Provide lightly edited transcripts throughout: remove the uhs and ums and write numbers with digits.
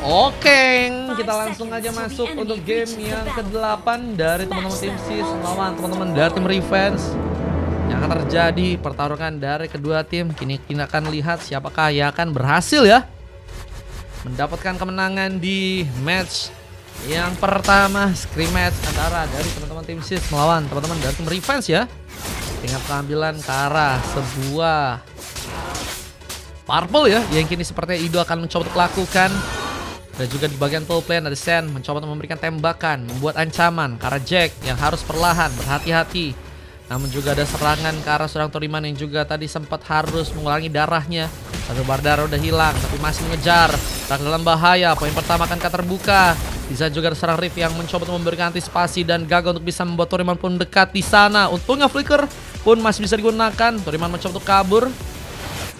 Oke, kita langsung aja masuk untuk game yang ke-8 dari teman-teman tim SIS melawan teman-teman dari tim Revenge. Yang akan terjadi pertarungan dari kedua tim. Kini kita akan lihat siapakah yang akan berhasil ya mendapatkan kemenangan di match yang pertama, scrimmage antara dari teman-teman tim SIS melawan teman-teman dari tim Revenge ya. Dengan pengambilan ke arah sebuah purple ya, yang kini sepertinya Ido akan mencoba untuk lakukan. Dan juga di bagian full plane ada Sen mencoba untuk memberikan tembakan, membuat ancaman ke arah Jack yang harus perlahan, berhati-hati. Namun juga ada serangan ke arah seorang Toriman yang juga tadi sempat harus mengulangi darahnya. Satu bar darah udah hilang tapi masih mengejar. Dan dalam bahaya, poin pertama akan terbuka. Bisa juga ada seorang Riff yang mencoba untuk memberikan antisipasi dan gagal untuk bisa membuat Toriman pun dekat di sana. Untungnya flicker pun masih bisa digunakan. Toriman mencoba untuk kabur.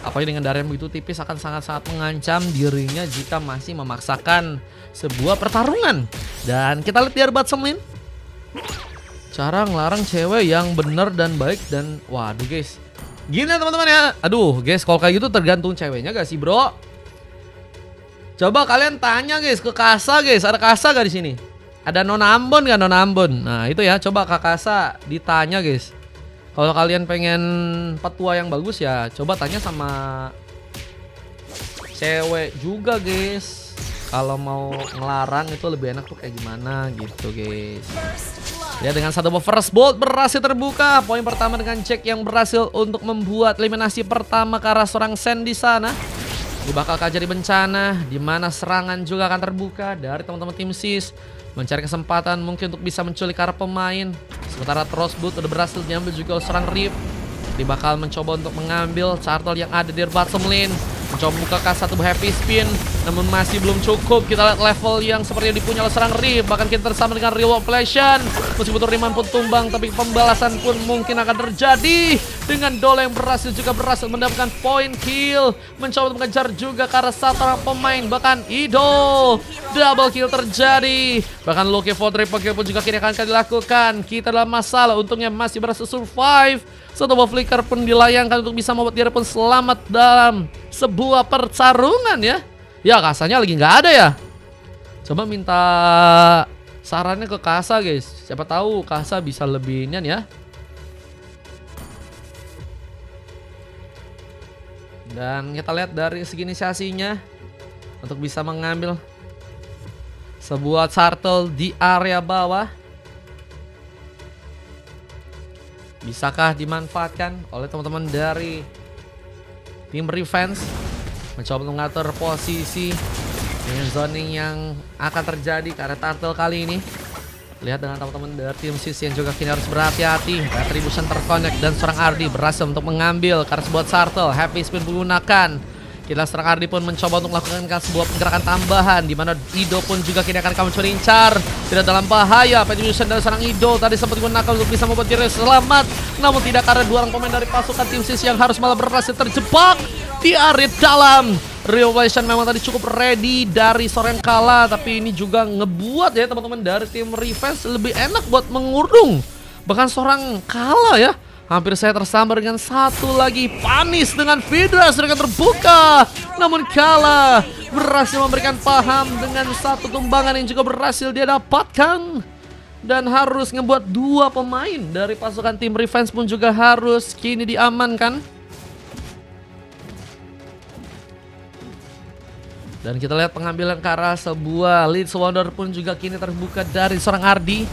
Apalagi dengan darah yang begitu tipis akan sangat-sangat mengancam dirinya jika masih memaksakan sebuah pertarungan. Dan kita lihat di Arbat Semlin, cara ngelarang cewek yang bener dan baik. Dan waduh guys, gini ya teman-teman ya. Aduh guys, kalau kayak gitu tergantung ceweknya gak sih bro? Coba kalian tanya guys ke Kasa guys, ada Kasa gak di sini? Ada Nona Ambon gak Nona Ambon? Nah itu ya, coba Kak Kasa ditanya guys. Kalau kalian pengen petua yang bagus ya coba tanya sama cewek juga guys. Kalau mau ngelarang itu lebih enak tuh kayak gimana gitu guys. Ya dengan satu first bolt berhasil terbuka. Poin pertama dengan Jack yang berhasil untuk membuat eliminasi pertama ke arah seorang Sen di sana. Ini bakal jadi bencana di mana serangan juga akan terbuka dari teman-teman tim SIS. Mencari kesempatan mungkin untuk bisa menculik arah pemain. Sementara Trostboot udah berhasil diambil juga seorang Riff. Dia bakal mencoba untuk mengambil Chartel yang ada di bottom lane. Mencoba membuka satu happy spin, namun masih belum cukup. Kita lihat level yang seperti yang dipunya oleh seorang Riff. Bahkan kita tersama dengan Real Population. Meskipun Toriman pun tumbang, tapi pembalasan pun mungkin akan terjadi. Dengan Dole yang berhasil mendapatkan point kill. Mencoba untuk mengejar juga ke arah satu orang pemain. Bahkan Ido, double kill terjadi. Bahkan Loki for triple kill pun juga kini akan dilakukan. Kita dalam masalah, untungnya masih berhasil survive. Satu flicker pun dilayangkan untuk bisa membuat dia pun selamat dalam sebuah pertarungan ya. Ya Kasanya lagi nggak ada ya. Coba minta sarannya ke Kasa guys. Siapa tahu Kasa bisa lebih nian ya. Dan kita lihat dari segi inisiasinya untuk bisa mengambil sebuah turtle di area bawah. Bisakah dimanfaatkan oleh teman-teman dari tim Revenge? Mencoba mengatur posisi dengan zoning yang akan terjadi ke arah turtle kali ini. Lihat dengan teman-teman dari tim SIS yang juga kini harus berhati-hati. Retribution terconnect dan seorang Ardi berhasil untuk mengambil karena sebuah turtle. Happy spin menggunakan. Kita seorang Ardi pun mencoba untuk melakukan sebuah pergerakan tambahan, di mana Ido pun juga kini akan kamu incar. Tidak dalam bahaya. Retribution dari seorang Ido tadi sempat digunakan untuk bisa membuat diri selamat, namun tidak karena dua orang pemain dari pasukan tim SIS yang harus malah berhasil terjebak di area dalam. Revelation memang tadi cukup ready dari Soren Kala, tapi ini juga ngebuat ya teman-teman dari tim Revenge lebih enak buat mengurung. Bahkan seorang Kala ya, hampir saya tersambar dengan satu lagi Panis dengan Vidra sedang terbuka. Namun Kala berhasil memberikan paham dengan satu tumbangan yang juga berhasil dia dapatkan. Dan harus ngebuat dua pemain dari pasukan tim Revenge pun juga harus kini diamankan. Dan kita lihat pengambilan ke arah sebuah Leeds Wonder pun juga kini terbuka dari seorang Ardi.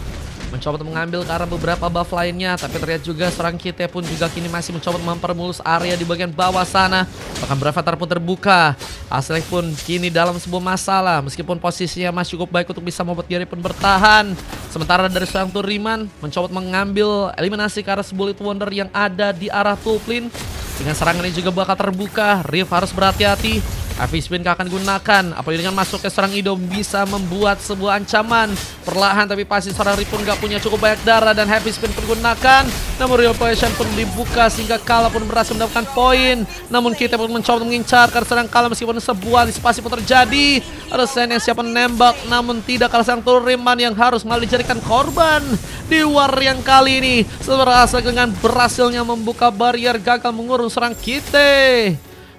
Mencoba untuk mengambil ke arah beberapa buff lainnya. Tapi terlihat juga seorang Kite pun juga kini masih mencoba mempermulus area di bagian bawah sana. Bahkan Bravatar pun terbuka. Aslek pun kini dalam sebuah masalah. Meskipun posisinya masih cukup baik untuk bisa membuat diri pun bertahan. Sementara dari seorang Turiman mencoba mengambil eliminasi ke arah sebuah Leeds Wonder yang ada di arah Tuplin. Dengan serangan ini juga bakal terbuka. Riff harus berhati-hati. Heavy spin akan digunakan. Apalagi dengan masuk ke serang Ido bisa membuat sebuah ancaman. Perlahan tapi pasti seorang Riff pun gak punya cukup banyak darah. Dan heavy spin pun digunakan. Namun Real Potion pun dibuka sehingga Kala pun berhasil mendapatkan poin. Namun kita pun mencoba mengincar karena serang Kala meskipun sebuah antisipasi pun terjadi. Ada Sen yang siap menembak. Namun tidak kalah serang Turiman yang harus malah dijadikan korban di war yang kali ini. Berhasil dengan berhasilnya membuka barrier, gagal mengurung serang kita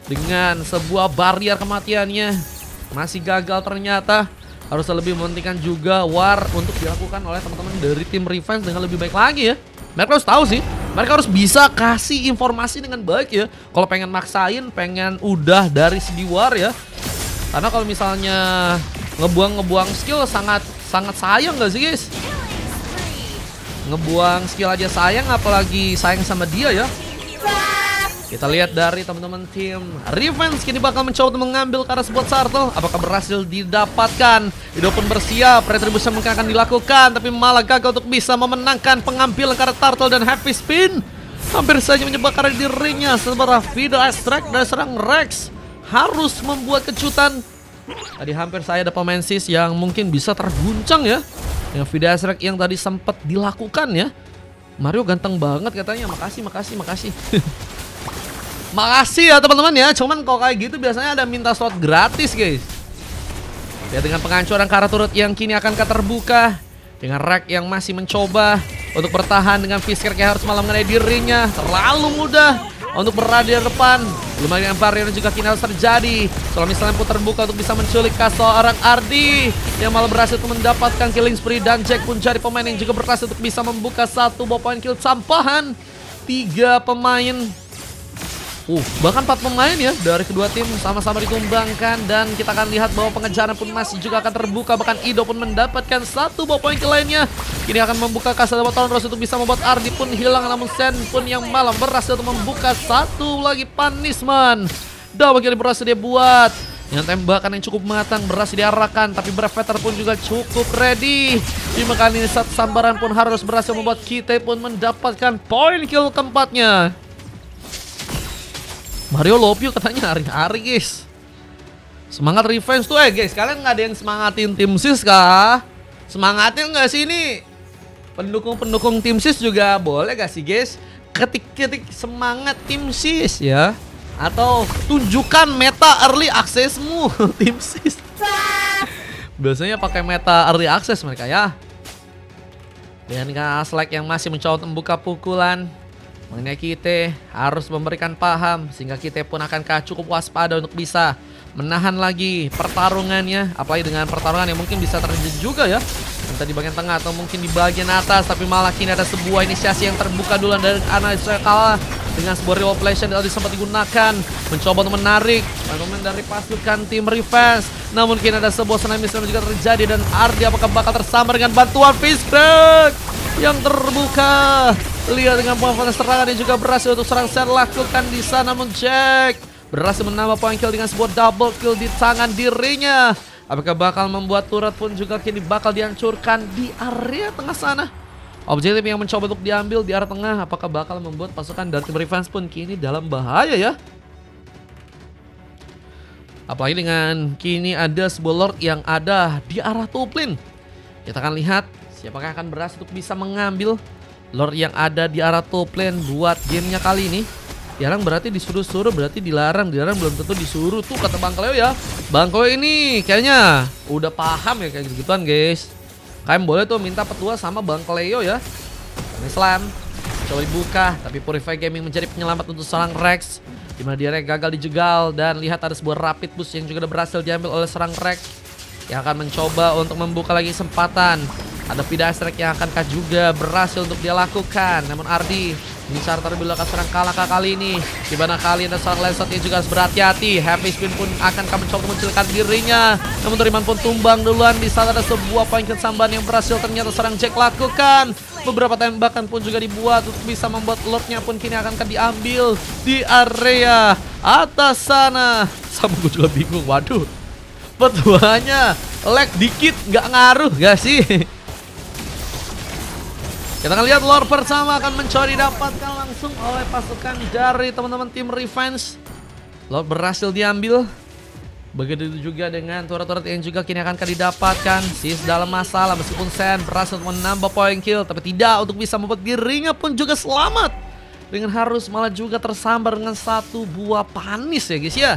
dengan sebuah barrier kematiannya. masih gagal ternyata. Harus lebih mementingkan juga war untuk dilakukan oleh teman-teman dari tim Revenge dengan lebih baik lagi ya. Mereka harus tahu sih, mereka harus bisa kasih informasi dengan baik ya. Kalau pengen maksain, pengen udah dari segi war ya. Karena kalau misalnya ngebuang skill sangat sayang gak sih guys? Ngebuang skill aja sayang, apalagi sayang sama dia ya. Kita lihat dari teman-teman tim Revenge kini bakal mencoba untuk mengambil ke arah sebuah turtle. Apakah berhasil didapatkan? Ido pun bersiap, retribution mungkin akan dilakukan, tapi malah gagal untuk bisa memenangkan pengambilan ke arah turtle dan heavy spin. Hampir saja menyebabkan dirinya sementara Vida Strike dari serang Rex harus membuat kejutan. Tadi hampir saya ada pemain sis yang mungkin bisa terguncang ya dengan Vida Strike yang tadi sempat dilakukan ya. Mario ganteng banget katanya, makasih. Makasih ya teman-teman ya. Cuman kalau kayak gitu biasanya ada minta slot gratis guys. Ya dengan penghancuran karat turut yang kini akan terbuka, dengan Rex yang masih mencoba untuk bertahan dengan Fisker yang harus malah mengenai dirinya. Terlalu mudah untuk berada di depan. Lumayan barrier juga kini harus terjadi. Kalau misalnya pun terbuka untuk bisa menculik seorang Ardi yang malah berhasil untuk mendapatkan killing spree, dan Jack pun jadi pemain yang juga berhasil untuk bisa membuka satu ball point kill sampahan. 3 pemain. Bahkan 4 pemain ya dari kedua tim sama-sama ditumbangkan, dan kita akan lihat bahwa pengejaran pun masih juga akan terbuka. Bahkan Ido pun mendapatkan satu ball point kill lainnya. Kini akan membuka kasar Tron Rose untuk bisa membuat Ardi pun hilang, namun Sen pun yang malam berhasil untuk membuka satu lagi punishment. Double kill berhasil dia buat. Yang tembakan yang cukup matang berhasil diarahkan, tapi Breveter pun juga cukup ready. Cuma kali ini satu sambaran pun harus berhasil membuat kita pun mendapatkan point kill keempatnya. Mario Lopio katanya hari-hari guys. Semangat Revenge tuh guys. Kalian nggak ada yang semangatin tim sis kah? Semangatin nggak sih ini? Pendukung tim sis juga boleh gak sih guys? Ketik-ketik semangat tim sis ya. Atau tunjukkan meta early accessmu tim sis. Biasanya pakai meta early access mereka ya. Dengan Kaslek yang masih mencoba membuka pukulan, mengenai kita harus memberikan paham sehingga kita pun akan cukup waspada untuk bisa menahan lagi pertarungannya. Apalagi dengan pertarungan yang mungkin bisa terjadi juga ya, entah di bagian tengah atau mungkin di bagian atas. Tapi malah kini ada sebuah inisiasi yang terbuka duluan dari Analisa kalah dengan sebuah reoperation yang tadi sempat digunakan, mencoba untuk menarik pemain dari pasukan tim Revenge. Namun kini ada sebuah tsunami yang juga terjadi, dan Ardi apakah bakal tersambar dengan bantuan Fishback yang terbuka. Lihat dengan pengambilan serangan yang juga berhasil untuk serang Sen lakukan di sana, namun Jack berhasil menambah point kill dengan sebuah double kill di tangan dirinya. Apakah bakal membuat turret pun juga kini bakal dihancurkan di area tengah sana. Objektif yang mencoba untuk diambil di area tengah, apakah bakal membuat pasukan dari tim Revenge pun kini dalam bahaya ya. Apalagi dengan kini ada sebuah Lord yang ada di arah top lane. Kita akan lihat siapakah akan berhasil untuk bisa mengambil Lord yang ada di arah top lane buat gamenya kali ini. Dilarang berarti disuruh-suruh, berarti dilarang belum tentu disuruh tuh kata Bang Cleo ya. Bang Cleo ini kayaknya udah paham ya kayak gitu-gituan guys. Kalian boleh tuh minta petua sama Bang Cleo ya. Islam coba dibuka, tapi Purify Gaming menjadi penyelamat untuk serang Rex, dimana dia gagal dijegal. Dan lihat ada sebuah rapid boost yang juga berhasil diambil oleh serang Rex, yang akan mencoba untuk membuka lagi kesempatan. Ada Vida Strike yang akankah juga berhasil untuk dia lakukan. Namun Ardi mengincar terlebih dahulu serang kalah kali ini, dimana kali ada serang Lancelot yang juga harus berhati-hati. Heavy Spin pun akankah mencoba mencilkan dirinya, namun Teriman pun tumbang duluan. Di saat ada sebuah poin kesambahan yang berhasil ternyata serang Jack lakukan. Beberapa tembakan pun juga dibuat untuk bisa membuat Lordnya pun kini akankah diambil di area atas sana. Sama gue juga bingung, waduh, petuanya lag dikit nggak ngaruh gak sih? Kita akan lihat Lord pertama akan mencoba didapatkan langsung oleh pasukan dari teman-teman tim Revenge. Lord berhasil diambil. Begitu juga dengan turret-turret yang juga kini akan didapatkan. Sis dalam masalah meskipun Sen berhasil menambah point kill, tapi tidak untuk bisa membuat dirinya pun juga selamat, dengan harus malah juga tersambar dengan satu buah panis ya guys ya.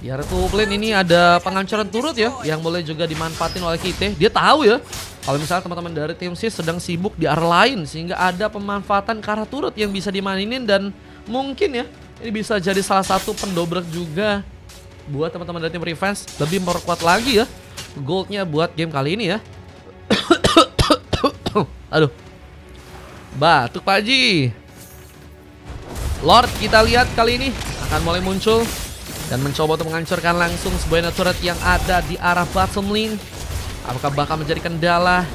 Di area top lane ini ada penghancuran turret ya, yang boleh juga dimanfaatin oleh kita. Dia tahu ya kalau misalnya teman-teman dari tim sis sedang sibuk di area lain, sehingga ada pemanfaatan ke arah turret yang bisa dimainin. Dan mungkin ya ini bisa jadi salah satu pendobrak juga buat teman-teman dari tim Revenge lebih memperkuat lagi ya goldnya buat game kali ini ya. Aduh, batuk Pak Haji. Lord kita lihat kali ini akan mulai muncul dan mencoba untuk menghancurkan langsung sebuah turret yang ada di arah bottom lane. Apakah bakal menjadi kendala?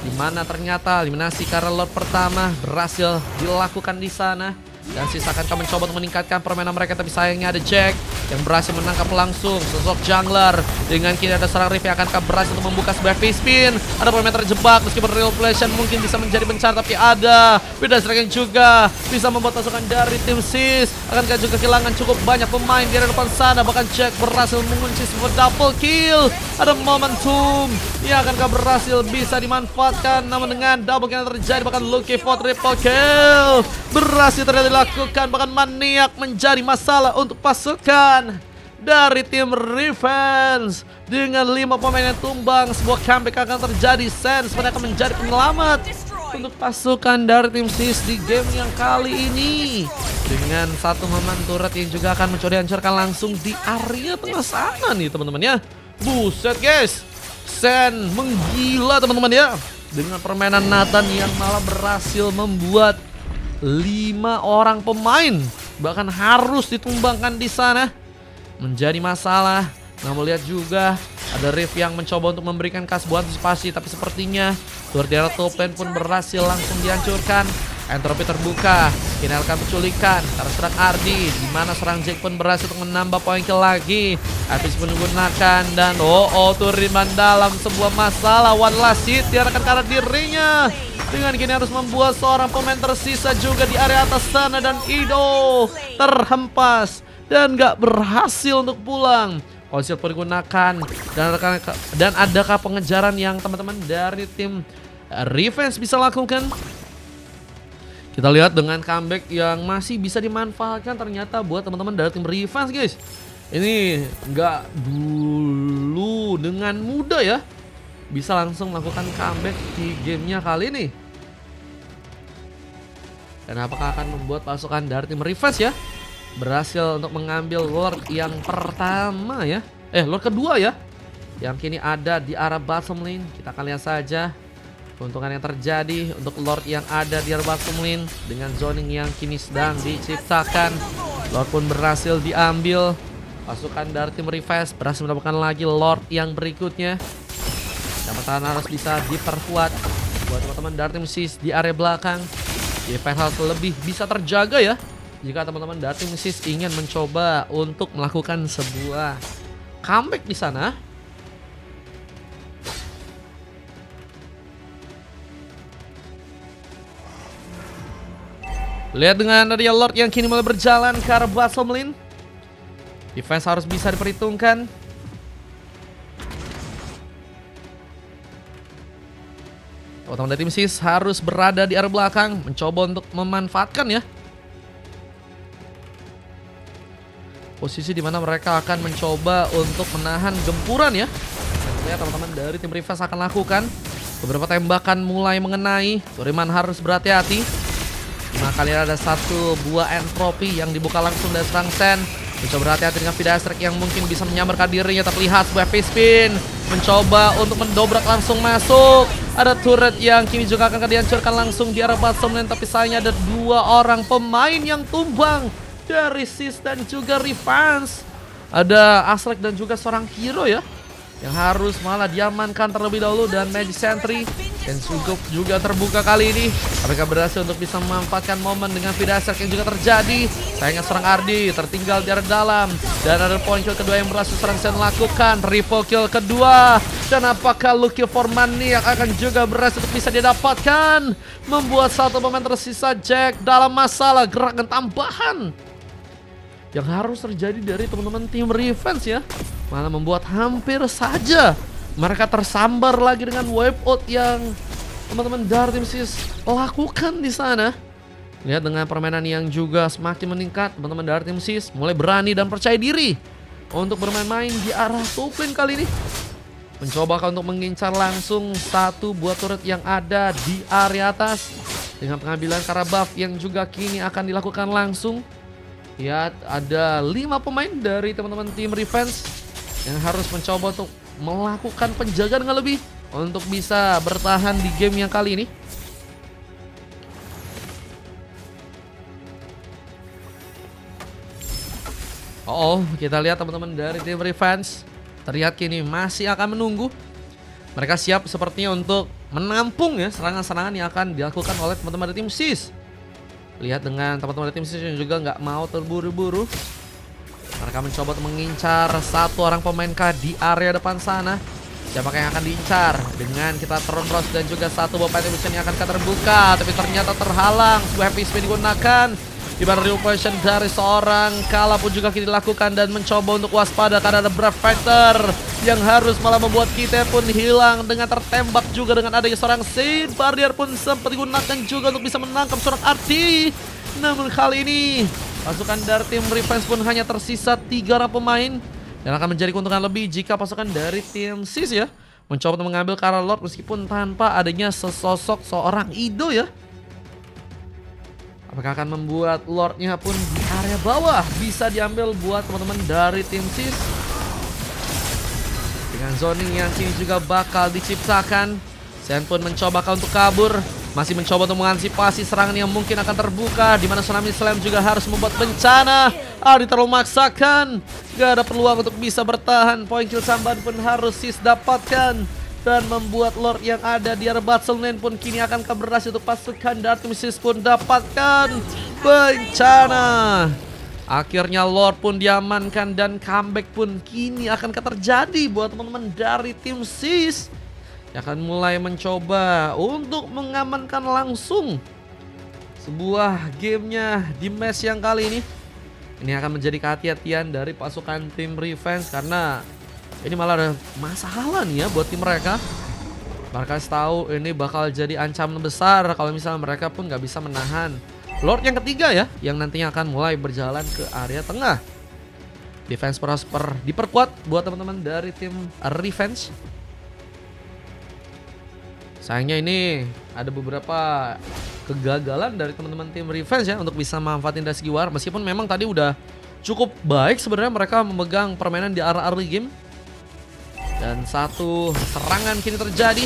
Dimana ternyata eliminasi karena Lord pertama berhasil dilakukan di sana. Dan sisa akan mencoba untuk meningkatkan permainan mereka. Tapi sayangnya ada Jack yang berhasil menangkap langsung sosok jungler. Dengan kini ada seorang Riff yang akan berhasil untuk membuka sebuah face spin. Ada pemain terjebak meskipun real flation mungkin bisa menjadi bencar. Tapi ada Vidas yang juga bisa membuat pasukan dari tim Sis. Akankah juga kehilangan cukup banyak pemain di depan sana. Bahkan Jack berhasil mengunci sebuah double kill. Ada momentum yang akankah berhasil bisa dimanfaatkan. Namun dengan double kill yang terjadi bahkan Lucky for triple kill berhasil terjadi dilakukan, bahkan maniak menjadi masalah untuk pasukan dari tim Revenge. Dengan 5 pemain yang tumbang, sebuah comeback akan terjadi. Sense mereka menjadi penyelamat untuk pasukan dari tim Sis di game yang kali ini. Dengan satu momen turret yang juga akan mencoba dihancurkan langsung di area tengah sana nih teman-teman ya. Buset guys, Sen menggila teman-teman ya. Dengan permainan Nathan yang malah berhasil membuat 5 orang pemain bahkan harus ditumbangkan di sana, menjadi masalah. Namun lihat juga ada Riff yang mencoba untuk memberikan sebuah antisipasi, tapi sepertinya Turdiana top lane pun berhasil langsung dihancurkan. Entropi terbuka, kini akan penculikan karena serang Ardi, dimana serang Jack pun berhasil untuk menambah poin kill lagi. Habis menggunakan dan Turiman dalam sebuah masalah. One last hit diarahkan ke arah dirinya. Dengan kini harus membuat seorang pemain tersisa juga di area atas sana. Dan Ido terhempas dan gak berhasil untuk pulang. Konsil pun digunakan. Dan adakah pengejaran yang teman-teman dari tim Revenge bisa lakukan? Kita lihat dengan comeback yang masih bisa dimanfaatkan ternyata buat teman-teman dari tim Revenge guys. Ini gak dulu dengan mudah ya bisa langsung melakukan comeback di gamenya kali ini. Dan apakah akan membuat pasukan dari tim Revenge ya berhasil untuk mengambil Lord yang pertama ya, Lord kedua ya, yang kini ada di arah bottom lane. Kita akan lihat saja keuntungan yang terjadi untuk Lord yang ada di arah bottom lane dengan zoning yang kini sedang diciptakan. Lord pun berhasil diambil. Pasukan dari tim Revenge berhasil mendapatkan lagi Lord yang berikutnya. Dan pertahanan harus bisa diperkuat buat teman-teman dari tim Sis di area belakang. Defense harus lebih bisa terjaga ya jika teman-teman dari tim Sis ingin mencoba untuk melakukan sebuah comeback di sana. Lihat dengan dari Lord yang kini mulai berjalan ke arah bottom lane. Defense harus bisa diperhitungkan. Teman-teman dari tim Sis harus berada di area belakang, mencoba untuk memanfaatkan ya posisi dimana mereka akan mencoba untuk menahan gempuran ya. Tentunya teman-teman dari tim Revenge akan lakukan. Beberapa tembakan mulai mengenai. Turiman harus berhati-hati. Nah kali ini ada satu buah entropi yang dibuka langsung dari serang Sen. Mencoba berhati-hati dengan Vidastrek yang mungkin bisa menyambarkan dirinya. Terlihat sebuah face spin, mencoba untuk mendobrak langsung masuk. Ada turret yang kini juga akan dihancurkan langsung di arah bottom lane. Tapi sayangnya ada 2 orang pemain yang tumbang dari Sis dan juga Revenge. Ada Asrek dan juga seorang hero ya yang harus malah diamankan terlebih dahulu. Dan Magic Sentry yang cukup juga terbuka kali ini. Mereka berhasil untuk bisa memanfaatkan momen dengan Vidastrek yang juga terjadi. Sayangnya serang Ardi tertinggal di area dalam. Dan ada point kill kedua yang berhasil serang Sen lakukan. Triple kill kedua. Dan apakah Lucky for Money yang akan juga berhasil untuk bisa didapatkan? Membuat satu pemain tersisa Jack dalam masalah. Gerakan tambahan yang harus terjadi dari teman-teman tim Revenge ya malah membuat hampir saja mereka tersambar lagi dengan wipeout yang teman-teman dari tim Sis lakukan di sana. Lihat dengan permainan yang juga semakin meningkat, teman-teman dari tim Sis mulai berani dan percaya diri untuk bermain-main di arah top lane kali ini. Mencoba untuk mengincar langsung satu buah turret yang ada di area atas dengan pengambilan cara buff yang juga kini akan dilakukan langsung. Lihat, ada 5 pemain dari teman-teman tim Revenge yang harus mencoba untuk melakukan penjagaan dengan lebih untuk bisa bertahan di game yang kali ini. Oh, kita lihat teman-teman dari tim Revenge terlihat kini masih akan menunggu. Mereka siap sepertinya untuk menampung ya serangan-serangan yang akan dilakukan oleh teman-teman dari tim SIS. Lihat dengan teman-teman dari tim SIS yang juga nggak mau terburu-buru. Mereka mencoba untuk mengincar satu orang pemain K di area depan sana. Siapakah yang akan diincar? Dengan kita turn rush dan juga satu bom mission yang akan terbuka, tapi ternyata terhalang. Sebuah heavy speed digunakan. Di mana reoperation dari seorang Kala pun juga kini dilakukan dan mencoba untuk waspada karena ada Brave Fighter yang harus malah membuat kita pun hilang dengan tertembak juga dengan adanya seorang Seed Barrier pun sempat digunakan juga untuk bisa menangkap seorang arti. Namun kali ini pasukan dari tim Revenge pun hanya tersisa 3 orang pemain dan akan menjadi keuntungan lebih jika pasukan dari tim SIS ya mencoba untuk mengambil Kara Lord meskipun tanpa adanya sesosok seorang Ido ya. Apakah akan membuat Lordnya pun di area bawah bisa diambil buat teman-teman dari tim SIS? Dengan zoning yang kini juga bakal diciptakan, Sen pun mencoba untuk kabur, masih mencoba untuk mengantisipasi serangan yang mungkin akan terbuka, di mana Tsunami Slam juga harus membuat bencana. Adi terlalu memaksakan, gak ada peluang untuk bisa bertahan. Poin kill tambahan pun harus SIS dapatkan. Dan membuat Lord yang ada di area Battle Lane pun kini akan berhasil untuk pasukan dari tim SIS pun dapatkan bencana. Akhirnya Lord pun diamankan dan comeback pun kini akan terjadi buat teman-teman dari tim SIS yang akan mulai mencoba untuk mengamankan langsung sebuah gamenya di match yang kali ini. Ini akan menjadi kehati-hatian dari pasukan tim Revenge karena ini malah ada masalah nih ya buat tim mereka. Mereka tahu ini bakal jadi ancaman besar kalau misalnya mereka pun nggak bisa menahan Lord yang ketiga ya, yang nantinya akan mulai berjalan ke area tengah. Defense Prosper diperkuat buat teman-teman dari tim Revenge. Sayangnya ini ada beberapa kegagalan dari teman-teman tim Revenge ya untuk bisa memanfaatin dari segi war. Meskipun memang tadi udah cukup baik sebenarnya mereka memegang permainan di early game. Dan satu serangan kini terjadi.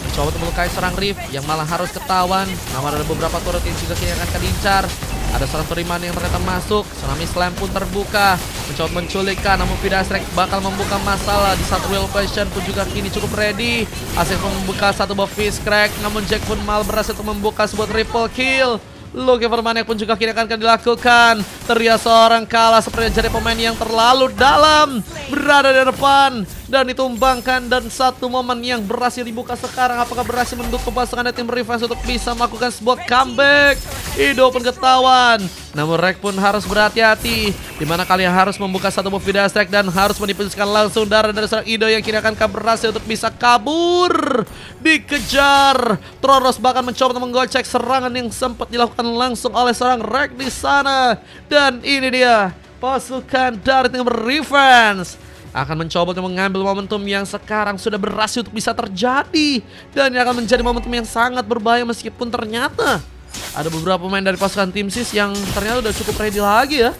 Mencoba untuk melukai serang Rift yang malah harus ketahuan. Namun ada beberapa turret yang juga kini akan diincar. Ada seorang Teriman yang ternyata masuk. Tsunami Slam pun terbuka. Mencoba menculikkan, namun Vidastrek bakal membuka masalah. Di satu real passion pun juga kini cukup ready. Asik pun membuka satu buff Fist Crack. Namun Jack pun malah berhasil untuk membuka sebuah triple kill. Loki Vermanek pun juga kini akan dilakukan. Terlihat seorang Kala seperti jadi pemain yang terlalu dalam berada di depan dan ditumbangkan, dan satu momen yang berhasil dibuka sekarang. Apakah berhasil mendukung pasangan tim Revenge untuk bisa melakukan sebuah comeback? Ido pun ketahuan. Namun Rek pun harus berhati-hati, dimana kalian harus membuka satu move Vida Strike dan harus mendipuskan langsung darah dari seorang Ido yang kini akan berhasil untuk bisa kabur. Dikejar, Troros bahkan mencoba untuk menggocek serangan yang sempat dilakukan langsung oleh seorang Rek di sana. Dan ini dia pasukan dari tim Revenge akan mencoba untuk mengambil momentum yang sekarang sudah berhasil untuk bisa terjadi, dan ini akan menjadi momentum yang sangat berbahaya meskipun ternyata ada beberapa pemain dari pasukan tim SIS yang ternyata udah cukup ready lagi ya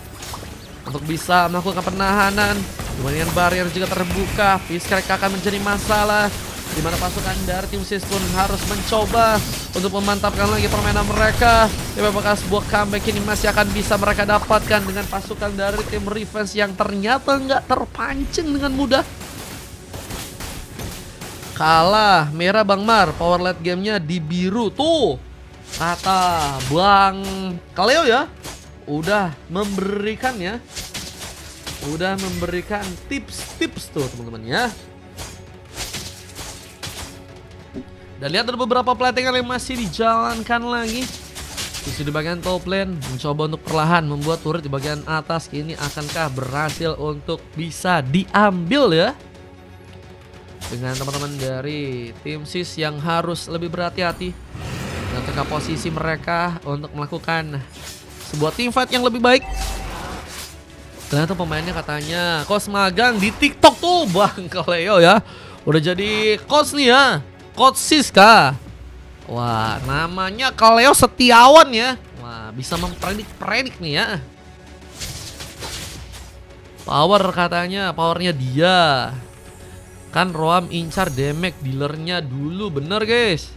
untuk bisa melakukan penahanan. Kemudian barrier juga terbuka, Fiskrak akan menjadi masalah, dimana pasukan dari tim SIS pun harus mencoba untuk memantapkan lagi permainan mereka. Apakah sebuah comeback ini masih akan bisa mereka dapatkan dengan pasukan dari tim Revenge yang ternyata nggak terpancing dengan mudah. Kalah merah Bang Mar, power late gamenya di biru tuh. Kata Bang Kaleo ya, udah memberikan tips-tips tuh teman-teman ya. Dan lihat ada beberapa platingan yang masih dijalankan lagi. Di bagian top lane mencoba untuk perlahan membuat turret di bagian atas. Ini akankah berhasil untuk bisa diambil ya? Dengan teman-teman dari tim SIS yang harus lebih berhati-hati dan tengah posisi mereka untuk melakukan sebuah teamfight yang lebih baik. Ternyata pemainnya katanya coach magang di TikTok tuh Bang Kaleo ya. Udah jadi coach nih ya, Coach Siska. Wah, namanya Kaleo Setiawan ya. Wah, bisa mempredik nih ya. Power katanya, powernya dia. Kan Roam incar damage dealernya dulu, bener guys.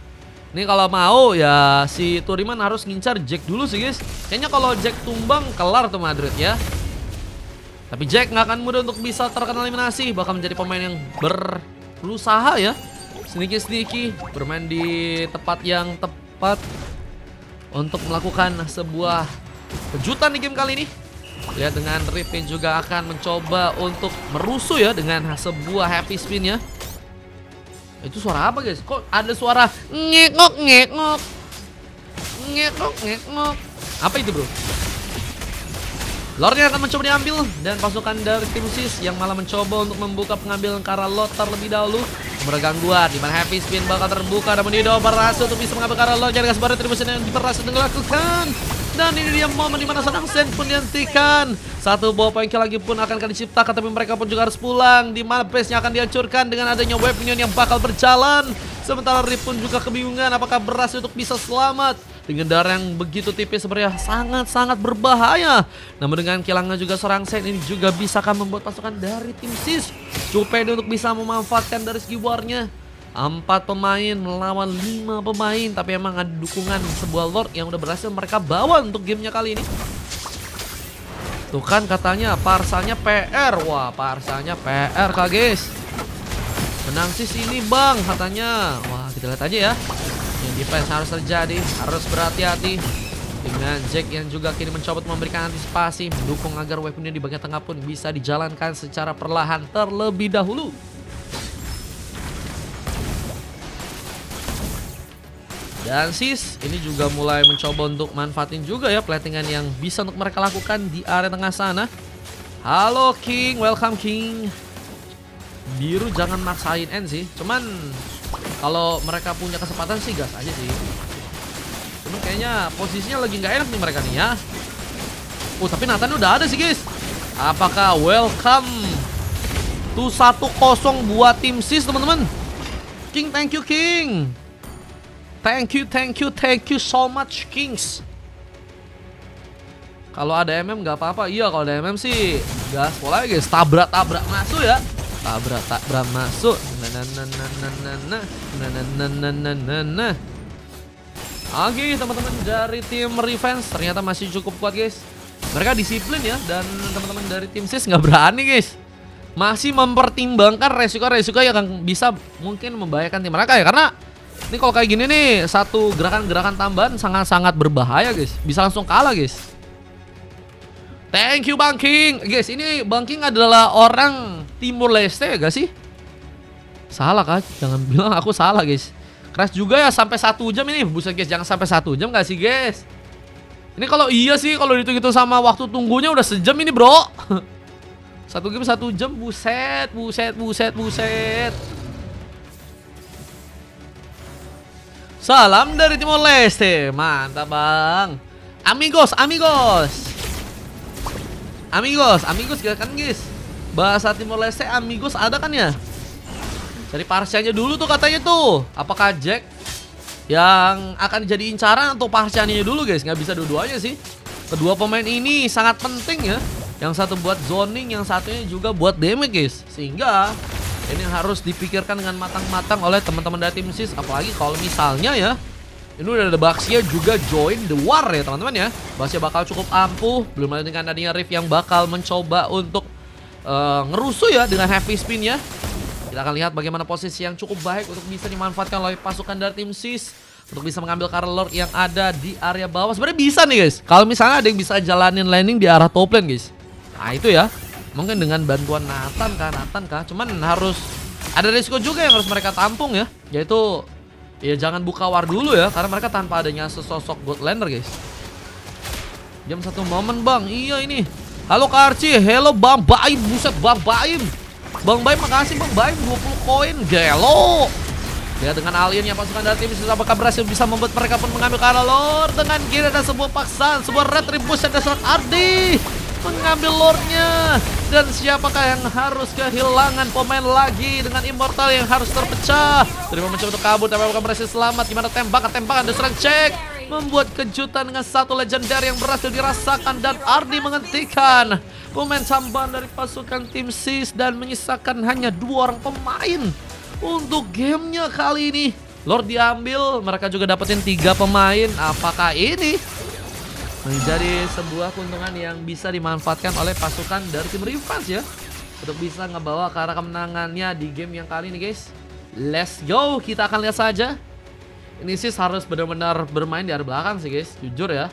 Ini kalau mau ya si Turiman harus ngincar Jack dulu sih guys. Kayaknya kalau Jack tumbang kelar tuh Madrid ya. Tapi Jack nggak akan mudah untuk bisa terkena eliminasi. Bakal menjadi pemain yang berusaha ya. Sneaky bermain di tempat yang tepat untuk melakukan sebuah kejutan di game kali ini. Lihat dengan Ripin juga akan mencoba untuk merusuh ya dengan sebuah happy spin ya. Itu suara apa guys? Kok ada suara ngekok ngekok ngekok ngekok? Apa itu bro? Lordnya akan mencoba diambil dan pasukan dari tim Sis yang malah mencoba untuk membuka pengambilan ke arah Lord terlebih dahulu. Gangguan di mana happy spin bakal terbuka namun Dido berhasil untuk bisa mengambil ke arah Lord. Jadi kasih retribusi yang berhasil dilakukan. Dan ini dia momen dimana seorang Zen pun dihentikan. Satu ball point kill lagi pun akan diciptakan, tapi mereka pun juga harus pulang. Dimana base-nya akan dihancurkan dengan adanya wave minion yang bakal berjalan. Sementara Rip pun juga kebingungan apakah berhasil untuk bisa selamat. Dengan darah yang begitu tipis sebenarnya sangat-sangat berbahaya. Namun dengan kilangnya juga seorang Zen ini juga bisa akan membuat pasukan dari tim Sis cukup pede untuk bisa memanfaatkan dari segi warnya. 4 pemain melawan 5 pemain, tapi emang ada dukungan sebuah Lord yang udah berhasil mereka bawa untuk gamenya kali ini. Tuh kan katanya parsanya PR. Wah parsanya PR kak guys. Menang Sis ini bang katanya. Wah kita lihat aja ya. Yang defense harus terjadi, harus berhati-hati. Dengan Jack yang juga kini mencoba memberikan antisipasi, mendukung agar weaponnya di bagian tengah pun bisa dijalankan secara perlahan terlebih dahulu. Dan Sis ini juga mulai mencoba untuk manfaatin juga ya platingan yang bisa untuk mereka lakukan di area tengah sana. Halo King, welcome King. Biru jangan maksain end sih. Cuman kalau mereka punya kesempatan sih gas aja sih. Cuman kayaknya posisinya lagi nggak enak nih mereka nih ya. Tapi Nathan udah ada sih guys. Apakah welcome to 1-0 buat tim Sis teman-teman. King, thank you King. Thank you so much Kings. Kalau ada MM nggak apa-apa. Iya kalau ada MM sih gas pola guys. Tabrak masuk ya. Tabrak masuk. Nah. Oke teman-teman dari tim Revenge ternyata masih cukup kuat guys. Mereka disiplin ya. Dan teman-teman dari tim Sis nggak berani guys. Masih mempertimbangkan resiko-resiko yang bisa mungkin membahayakan tim mereka ya. Karena ini kalau kayak gini nih, satu gerakan-gerakan tambahan sangat-sangat berbahaya guys. Bisa langsung kalah guys. Thank you Bang King. Guys ini Bang King adalah orang Timur Leste ya gak sih? Salah kan? Jangan bilang aku salah guys. Keras juga ya sampai 1 jam ini. Buset guys, jangan sampai 1 jam gak sih guys? Ini kalau iya sih, kalau dihitung-hitung sama waktu tunggunya udah sejam ini bro. 1 game 1 jam, buset. Salam dari Timor Leste. Mantap bang. Amigos kan guys. Bahasa Timor Leste amigos ada kan ya. Cari parsianya dulu tuh katanya tuh. Apakah Jack yang akan jadi incaran atau parsianya dulu guys. Nggak bisa dua-duanya sih. Kedua pemain ini sangat penting ya. Yang satu buat zoning, yang satunya juga buat damage guys. Sehingga ini harus dipikirkan dengan matang-matang oleh teman-teman dari tim Sis. Apalagi kalau misalnya ya, ini udah ada Baxia juga join the war ya teman-teman ya. Baxia bakal cukup ampuh. Belum lagi dengan adanya Riff yang bakal mencoba untuk ngerusuh ya dengan heavy spin ya. Kita akan lihat bagaimana posisi yang cukup baik untuk bisa dimanfaatkan oleh pasukan dari tim Sis. Untuk bisa mengambil Karl Lord yang ada di area bawah. Sebenarnya bisa nih guys. Kalau misalnya ada yang bisa jalanin landing di arah top lane guys. Nah itu ya. Mungkin dengan bantuan Nathan kah. Cuman harus ada risiko juga yang harus mereka tampung ya. Yaitu ya jangan buka war dulu ya. Karena mereka tanpa adanya sesosok bot laner guys. Jam 1 momen bang. Iya ini. Halo Karci. Hello Bang Baim. Buset Bang Baim. Bang Baim makasih Bang Baim. 20 koin. Gelo. Ya dengan alien yang pasukan dari tim apakah berhasil bisa membuat mereka pun mengambil Karl Lord. Dengan kira ada sebuah paksaan. Sebuah retribution dari seorang Ardi. Mengambil Lordnya. Dan siapakah yang harus kehilangan pemain lagi dengan Immortal yang harus terpecah. Terima mencoba untuk kabur tapi apakah berhasil selamat. Gimana tembakan dan serang cek. Membuat kejutan dengan satu legendary yang berhasil dirasakan. Dan Ardi menghentikan pemain samban dari pasukan tim SIS dan menyisakan hanya 2 orang pemain untuk gamenya kali ini. Lord diambil, mereka juga dapetin 3 pemain. Apakah ini menjadi sebuah keuntungan yang bisa dimanfaatkan oleh pasukan dari tim Revenge ya, untuk bisa ngebawa ke arah kemenangannya di game yang kali ini guys. Let's go, kita akan lihat saja. Ini sih harus benar-benar bermain di area belakang sih guys, jujur ya.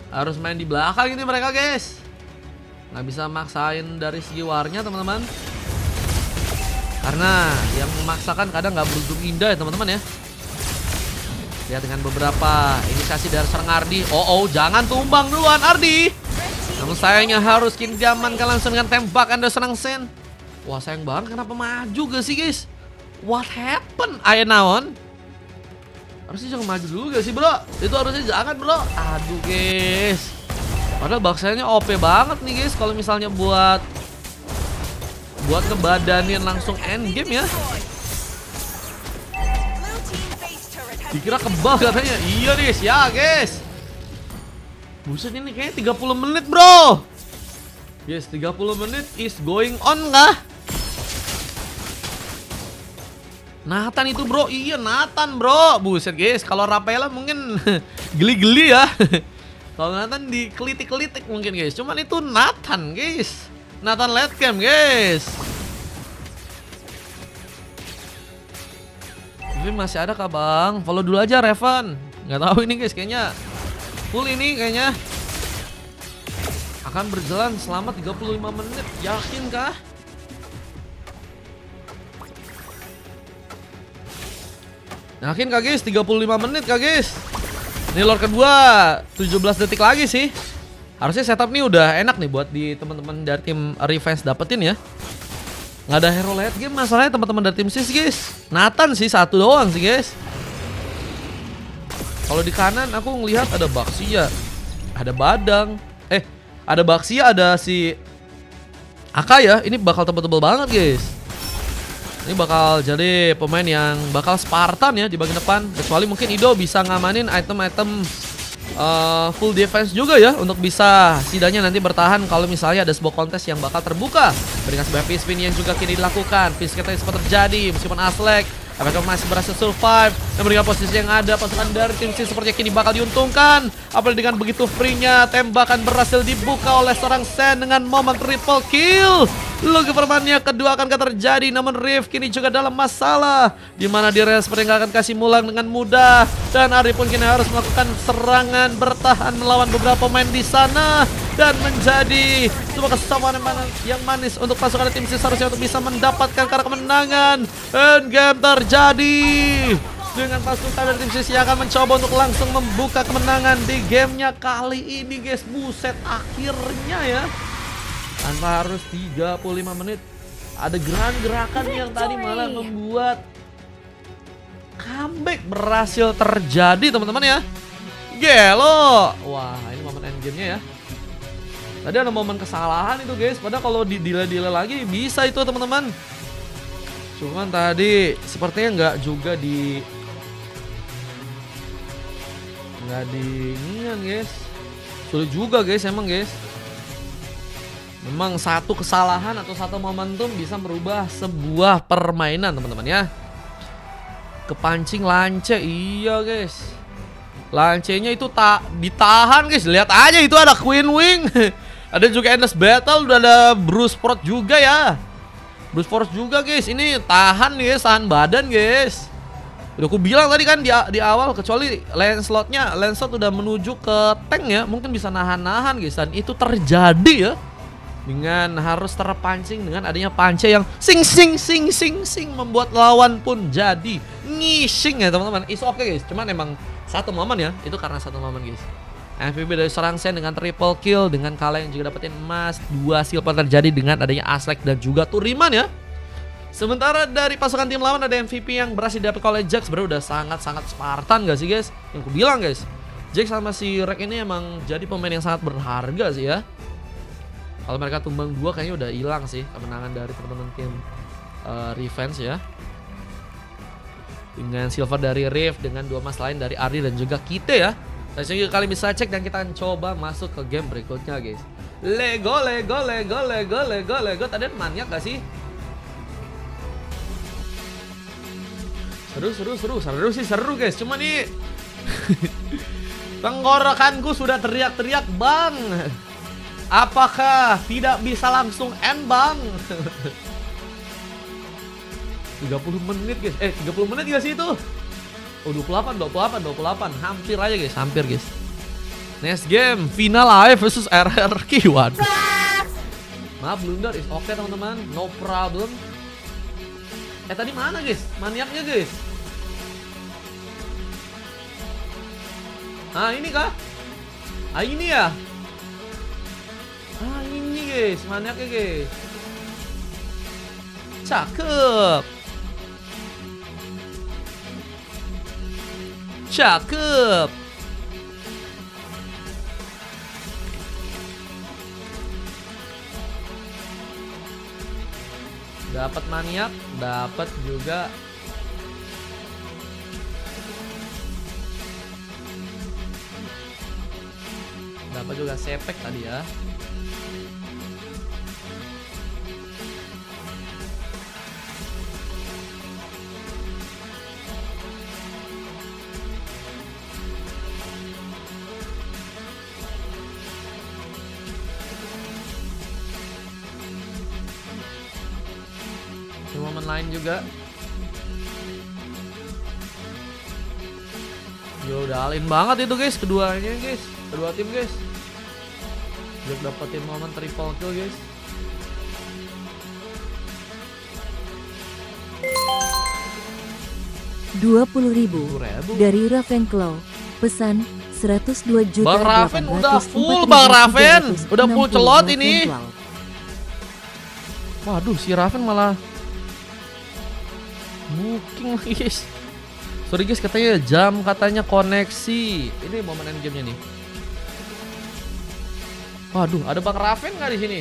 Harus main di belakang ini mereka guys. Nggak bisa maksain dari segi warnya teman-teman. Karena yang memaksakan kadang nggak berujung indah ya teman-teman ya. Lihat dengan beberapa inisiasi dari serang Ardi. Oh, jangan tumbang duluan Ardi. Namun sayangnya harus kini diamankan langsung dengan tembakan dari serang Sen. Wah sayang banget, kenapa maju gak sih guys? What happened? Ayo naon? Harusnya jangan maju dulu gak sih bro? Itu harusnya jangan bro. Aduh guys. Padahal baksanya OP banget nih guys. Kalau misalnya buat ngebadanin langsung endgame ya. Dikira kebal katanya. Iya guys, ya guys. Buset ini kayaknya 30 menit bro. Yes, 30 menit is going on kah? Nathan itu bro, iya Nathan bro. Buset guys, kalau Rapela mungkin geli-geli ya. Kalau Nathan dikelitik-kelitik mungkin guys. Cuman itu Nathan guys. Nathan late game guys. Ini masih ada kah bang? Follow dulu aja Revan. Nggak tahu ini guys, kayaknya full ini kayaknya. Akan berjalan selama 35 menit. Yakin kah? Yakin kah guys? 35 menit kah guys? Ini lore kedua 17 detik lagi sih. Harusnya setup nih udah enak nih buat di teman-teman dari tim Revenge dapetin ya. Nggak ada hero late game masalahnya teman-teman dari tim SIS guys. Nathan sih satu doang sih guys. Kalau di kanan aku ngelihat ada Baxia, ada Badang, ada Baxia, ada si Aka ya. Ini bakal tebel-tebel banget guys. Ini bakal jadi pemain yang bakal Spartan ya di bagian depan. Kecuali mungkin Ido bisa ngamanin item-item full defense juga ya, untuk bisa setidaknya nanti bertahan kalau misalnya ada sebuah kontes yang bakal terbuka dengan sebuah peace spin yang juga kini dilakukan. Peace kita sempat terjadi meskipun Aslek apakah masih berhasil survive dan dengan posisi yang ada pasukan dari tim SIS sepertinya kini bakal diuntungkan. Apalagi dengan begitu free-nya tembakan berhasil dibuka oleh seorang Sen dengan momen triple kill. Lalu permainannya kedua akan terjadi, namun Riv kini juga dalam masalah di mana dia seperti nggak akan kasih mulang dengan mudah, dan Ari pun kini harus melakukan serangan bertahan melawan beberapa pemain di sana dan menjadi sebuah kesamaan yang manis untuk pasukan tim SIS harusnya untuk bisa mendapatkan karena kemenangan. Endgame terjadi dengan pasukan dari tim SIS yang akan mencoba untuk langsung membuka kemenangan di gamenya kali ini guys. Buset, akhirnya ya tanpa harus 35 menit ada gerakan yang tadi malah membuat comeback berhasil terjadi teman-teman ya. Gelo. Wah ini momen endgame-nya ya. Tadi ada momen kesalahan itu guys, padahal kalau di delay lagi bisa itu teman-teman. Cuman tadi sepertinya nggak juga nggak diingat guys. Sulit juga guys emang guys. Memang satu kesalahan atau satu momentum bisa merubah sebuah permainan teman-teman ya. Kepancing lance, iya guys. Lancenya itu tak ditahan guys. Lihat aja itu ada Queen Wing. Ada juga Endless Battle, udah ada Bruce Ford juga ya. Bruce Ford juga guys. Ini tahan guys, tahan badan guys. Udah aku bilang tadi kan di awal, kecuali Lancelot udah menuju ke tank ya, mungkin bisa nahan-nahan guys. Dan itu terjadi ya, dengan harus terpancing dengan adanya pance yang sing membuat lawan pun jadi ngising ya teman-teman. It's okay guys, cuman emang satu momen ya, itu karena satu momen guys. MVP dari seorang Sen dengan triple kill, dengan Kala yang juga dapetin emas, 2 silver terjadi dengan adanya Aslek dan juga Turiman ya. Sementara dari pasukan tim lawan ada MVP yang berhasil dapet oleh Jax. Sebenarnya udah sangat-sangat Spartan gak sih guys? Yang aku bilang guys, Jax sama si Rek ini emang jadi pemain yang sangat berharga sih ya. Kalau mereka tumbang 2 kayaknya udah hilang sih kemenangan dari teman-teman tim Revenge ya. Dengan silver dari Riv, dengan 2 emas lain dari Ardi dan juga Kite ya. Langsung yuk kalian bisa cek dan kita akan coba masuk ke game berikutnya guys. Lego. Tadi maniak gak sih? Seru guys. Cuma nih tenggorokanku sudah teriak-teriak bang. Apakah tidak bisa langsung end bang? 30 menit guys. 30 menit gak sih itu? Oh 28. Hampir aja guys, hampir guys. Next game, final AF versus RRQ. Waduh. Maaf blunder is oke teman-teman, no problem. Tadi mana guys? Maniaknya guys. Ah ini kah? Ah ini ya? Ah ini guys, maniaknya guys. Cakep. Dapat maniak, dapat juga sepek tadi ya. Momen lain juga. Ya udah alin banget itu guys, keduanya guys, kedua tim guys. Udah dapetin momen triple kill guys. $20.000 dari Ravenclaw. Pesan 102 juta. Bang Raven udah full, Bang Raven udah full celot ini. Waduh, si Raven malah booking lagi guys. Sorry guys, katanya jam, katanya koneksi. Ini momen end game-nya nih. Waduh, ada Bang Raven nggak di sini?